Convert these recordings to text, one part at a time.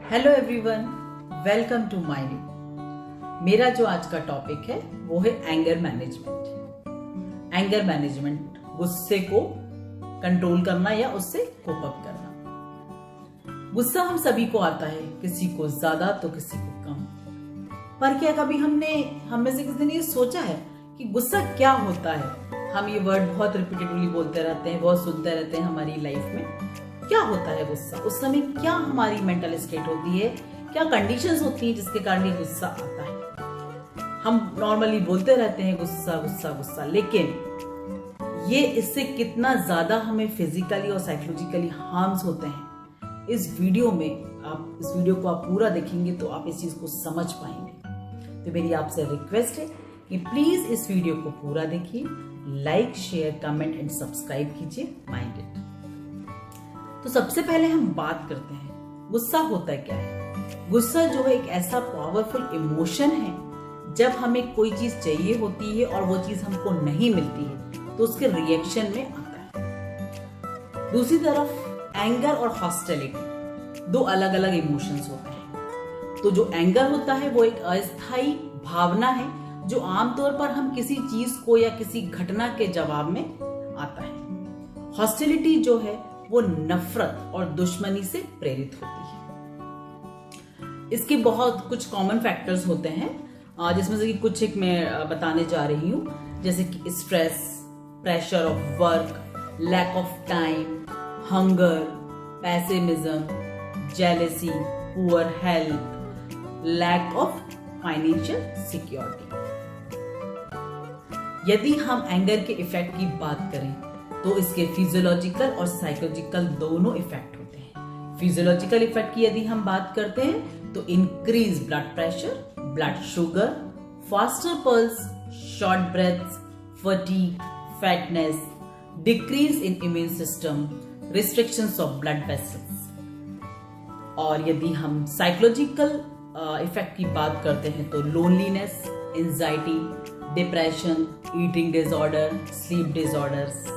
Hello everyone, welcome to my new. मेरा जो आज का टॉपिक है वो है एंगर मैनेजमेंट। एंगर मैनेजमेंट, गुस्से को कंट्रोल करना या उससे कोप अप करना। गुस्सा हम सभी को आता है, किसी को ज्यादा तो किसी को कम। पर क्या कभी हम में से किसी ने ये सोचा है कि गुस्सा क्या होता है? हम ये वर्ड बहुत रिपीटेडली बोलते रहते हैं, बहुत सुनते रहते हैं हमारी लाइफ में। क्या होता है गुस्सा? उस समय क्या हमारी मेंटल स्टेट होती है, क्या कंडीशंस होती हैं जिसके कारण ये गुस्सा आता है? हम नॉर्मली बोलते रहते हैं गुस्सा गुस्सा गुस्सा, लेकिन ये इससे कितना ज्यादा हमें फिजिकली और साइकोलॉजिकली हार्म्स होते हैं, इस वीडियो को आप पूरा देखेंगे तो आप इस चीज को समझ पाएंगे। तो मेरी आपसे रिक्वेस्ट है कि प्लीज इस वीडियो को पूरा देखिए, like share comment and subscribe कीजिए माइंडेड। तो सबसे पहले हम बात करते हैं गुस्सा होता है क्या है। गुस्सा जो है एक ऐसा पावरफुल इमोशन है, जब हमें कोई चीज चाहिए होती है और वो चीज हमको नहीं मिलती है तो उसके रिएक्शन में आता है। दूसरी तरफ एंगर और हॉस्टिलिटी दो अलग अलग इमोशंस होते हैं। तो जो एंगर होता है वो एक अस्थायी भावना है जो आमतौर पर हम किसी चीज को या किसी घटना के जवाब में आता है। हॉस्टिलिटी जो है वो नफरत और दुश्मनी से प्रेरित होती है। इसके बहुत कुछ कॉमन फैक्टर्स होते हैं, जिसमें से कुछ एक मैं बताने जा रही हूं, जैसे कि stress, pressure of work, lack of time, hunger, pessimism, jealousy, poor health, lack of financial security. यदि हम एंगर के इफेक्ट की बात करें तो इसके फिजियोलॉजिकल और साइकोलॉजिकल दोनों इफेक्ट होते हैं। फिजियोलॉजिकल इफेक्ट की यदि हम बात करते हैं तो increase blood pressure, blood sugar, faster pulse, short breaths, fatigue, fatness, decrease in immune system, restrictions of blood vessels. और यदि हम साइकोलॉजिकल इफेक्ट की बात करते हैं तो loneliness, anxiety, depression, eating disorder, sleep disorders.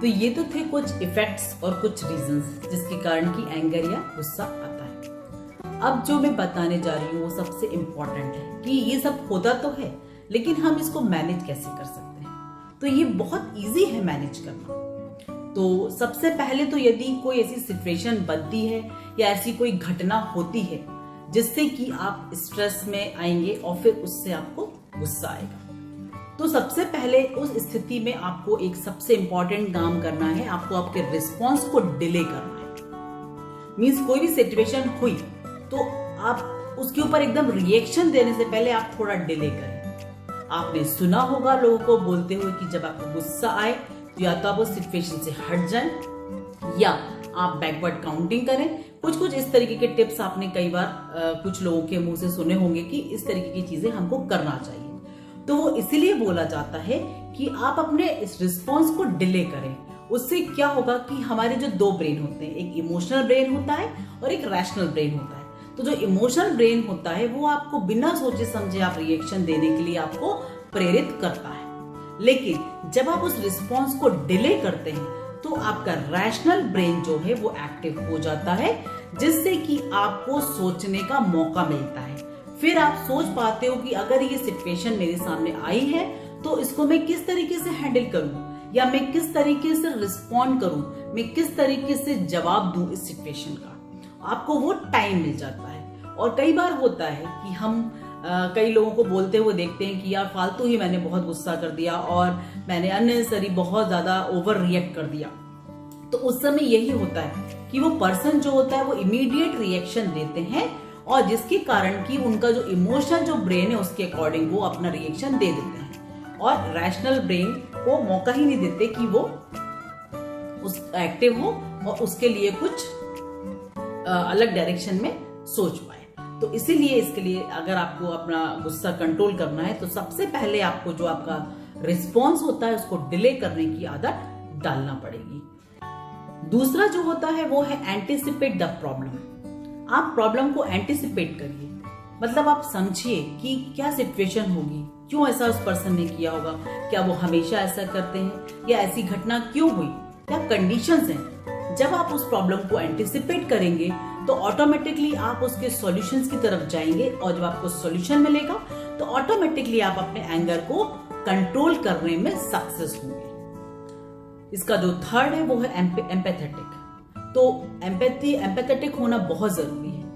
तो ये तो थे कुछ इफेक्ट्स और कुछ रीजंस जिसके कारण की एंगर या गुस्सा आता है। अब जो मैं बताने जा रही हूँ वो सबसे इम्पोर्टेंट है कि ये सब होता तो है, लेकिन हम इसको मैनेज कैसे कर सकते हैं। तो ये बहुत इजी है मैनेज करना। तो सबसे पहले तो यदि कोई ऐसी सिचुएशन बनती है या ऐसी कोई घटना होती है जिससे कि आप स्ट्रेस में आएंगे और फिर उससे आपको गुस्सा आएगा, तो सबसे पहले उस स्थिति में आपको एक सबसे इंपॉर्टेंट काम करना है, आपको आपके रिस्पॉन्स को डिले करना है। मींस कोई भी सिचुएशन हुई तो आप उसके ऊपर एकदम रिएक्शन देने से पहले आप थोड़ा डिले करें। आपने सुना होगा लोगों को बोलते हुए कि जब आपको गुस्सा आए तो या तो आप उस सिचुएशन से हट जाएं या आप बैकवर्ड काउंटिंग करें। कुछ इस तरीके के टिप्स आपने कई बार कुछ लोगों के मुंह से सुने होंगे कि इस तरीके की चीजें हमको करना चाहिए। तो वो इसलिए बोला जाता है कि आप अपने इस रिस्पॉन्स को डिले करें। उससे क्या होगा कि हमारे जो दो ब्रेन होते हैं, एक इमोशनल ब्रेन होता है और एक रैशनल ब्रेन होता है। तो जो इमोशनल ब्रेन होता है वो आपको बिना सोचे समझे आप रिएक्शन देने के लिए आपको प्रेरित करता है, लेकिन जब आप उस रिस्पॉन्स को डिले करते हैं तो आपका रैशनल ब्रेन जो है वो एक्टिव हो जाता है, जिससे कि आपको सोचने का मौका मिलता है। फिर आप सोच पाते हो कि अगर ये सिचुएशन मेरे सामने आई है तो इसको मैं किस तरीके से हैंडल करूं या मैं किस तरीके से रिस्पॉन्ड करूं, मैं किस तरीके से जवाब दूं इस सिचुएशन का। आपको वो टाइम मिल जाता है। और कई बार होता है कि हम कई लोगों को बोलते हुए देखते हैं कि यार फालतू ही मैंने बहुत गुस्सा कर दिया और मैंने अननेसेसरी बहुत ज्यादा ओवर रिएक्ट कर दिया। तो उस समय यही होता है कि वो पर्सन जो होता है वो इमीडिएट रिएक्शन देते हैं और जिसके कारण कि उनका जो इमोशनल जो ब्रेन है उसके अकॉर्डिंग वो अपना रिएक्शन दे देते हैं और रैशनल ब्रेन को मौका ही नहीं देते कि वो उस एक्टिव हो और उसके लिए कुछ अलग डायरेक्शन में सोच पाए। तो इसीलिए इसके लिए अगर आपको अपना गुस्सा कंट्रोल करना है तो सबसे पहले आपको जो आपका रिस्पॉन्स होता है उसको डिले करने की आदत डालना पड़ेगी। दूसरा जो होता है वो है एंटिसिपेट द प्रॉब्लम। आप प्रॉब्लम को एंटिसिपेट करिए, मतलब आप समझिए कि क्या सिचुएशन होगी, क्यों ऐसा उस पर्सन ने किया होगा, क्या वो हमेशा ऐसा करते हैं या ऐसी घटना क्यों हुई, क्या कंडीशंस हैं जब आप उस प्रॉब्लम को एंटिसिपेट करेंगे तो ऑटोमेटिकली आप उसके सॉल्यूशंस की तरफ जाएंगे, और जब आपको सॉल्यूशन मिलेगा तो ऑटोमेटिकली आप अपने एंगर को कंट्रोल करने में सक्सेस होंगे। इसका जो थर्ड है वो है एम्पैथेटिक। तो एम्पैथेटिक होना बहुत जरूरी है।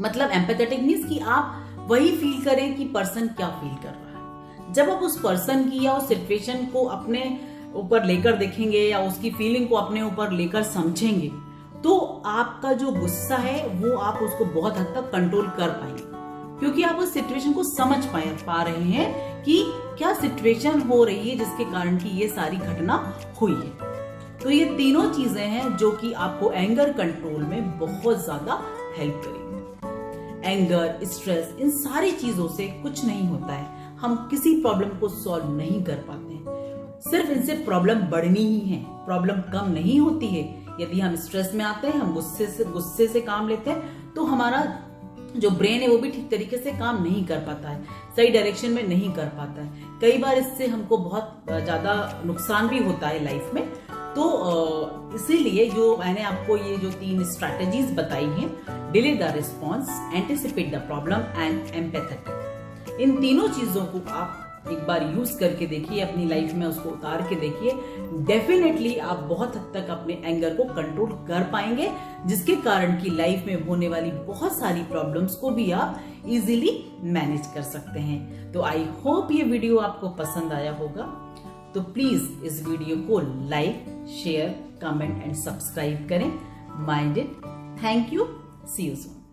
मतलब एम्पैथेटिक मीन्स कि आप वही फील करें कि पर्सन क्या फील कर रहा है। जब आप उस पर्सन की या उस सिचुएशन को अपने ऊपर लेकर देखेंगे या उसकी फीलिंग को अपने ऊपर लेकर समझेंगे तो आपका जो गुस्सा है वो आप उसको बहुत हद तक कंट्रोल कर पाएंगे, क्योंकि आप उस सिचुएशन को समझ पा रहे हैं कि क्या सिचुएशन हो रही है जिसके कारण की ये सारी घटना हुई है। तो ये तीनों चीजें हैं जो कि आपको एंगर कंट्रोल में बहुत ज्यादा हेल्प करेंगी। एंगर, स्ट्रेस, इन सारी चीजों से कुछ नहीं होता है। हम किसी प्रॉब्लम को सॉल्व नहीं कर पाते हैं, सिर्फ इनसे प्रॉब्लम बढ़नी ही है, प्रॉब्लम कम नहीं होती है। यदि हम स्ट्रेस में आते हैं, हम गुस्से से काम लेते हैं, तो हमारा जो ब्रेन है वो भी ठीक तरीके से काम नहीं कर पाता है, सही डायरेक्शन में नहीं कर पाता है। कई बार इससे हमको बहुत ज्यादा नुकसान भी होता है लाइफ में। तो इसीलिए जो मैंने आपको ये जो 3 स्ट्रैटेजीज बताई हैं, delay the response, anticipate the problem and empathetic, इन तीनों चीजों को आप एक बार यूज करके देखिए, अपनी लाइफ में उसको उतार के देखिए। डेफिनेटली आप बहुत हद तक अपने एंगर को कंट्रोल कर पाएंगे, जिसके कारण की लाइफ में होने वाली बहुत सारी प्रॉब्लम्स को भी आप इजीली मैनेज कर सकते हैं। तो आई होप ये वीडियो आपको पसंद आया होगा। तो प्लीज इस वीडियो को like, share, comment and subscribe करें। Minded, thank you, see you soon.